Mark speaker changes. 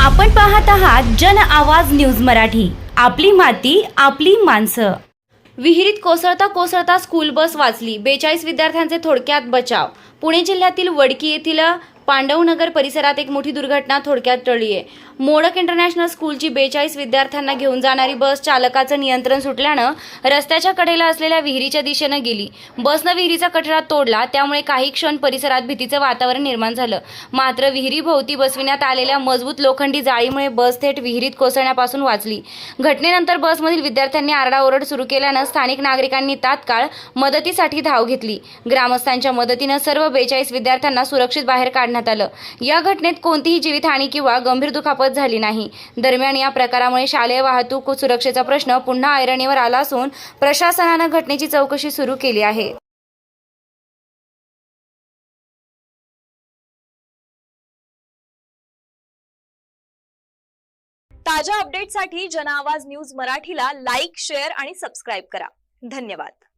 Speaker 1: आपण पाहत आहात जन आवाज न्यूज मराठी। आपली माती आपली माणसं। विहिरीत कोसळता स्कूल बस वाचली, 42 विद्यार्थ्यांचे थोडक्यात बचाव। पुणे जिल्ह्यातील वडकी येथील पांडवनगर परिसरात एक मोठी दुर्घटना थोडक्यात टळली आहे। मोडक इंटरनॅशनल स्कूलची 42 विद्यार्थ्यांना घेऊन जाणारी बस चालकाचं नियंत्रण सुटल्यानं रस्त्याच्या कडेला असलेल्या विहिरीच्या दिशेने गेली। बसनं विहिरीचा कठडा तोडला, त्यामुळे काही क्षण परिसरात भीतीचं वातावरण निर्माण झालं। मात्र विहिरीभोवती बसविण्यात आलेल्या मजबूत लोखंडी जाळीमुळे बस थेट विहिरीत कोसळण्यापासून वाचली। घटनेनंतर बसमधील विद्यार्थ्यांनी आरडाओरड सुरू केल्यानं स्थानिक नागरिकांनी तात्काळ मदतीसाठी धाव घेतली। ग्रामस्थांच्या मदतीनं सर्व 42 विद्यार्थ्यांना सुरक्षित बाहेर काढण्यात आलं। या घटनेत कोणतीही जीवितहानी किंवा गंभीर दुखापत झाली नाही। दरम्यान या प्रकारामुळे शालेय वाहतूक सुरक्षेचा प्रश्न पुन्हा ऐरणीवर आला असून प्रशासनानं घटनेची चौकशी सुरू केली आहे।
Speaker 2: ताज्या अपडेटसाठी जन आवाज न्यूज मराठीला लाईक, शेअर आणि सबस्क्राईब करा। धन्यवाद।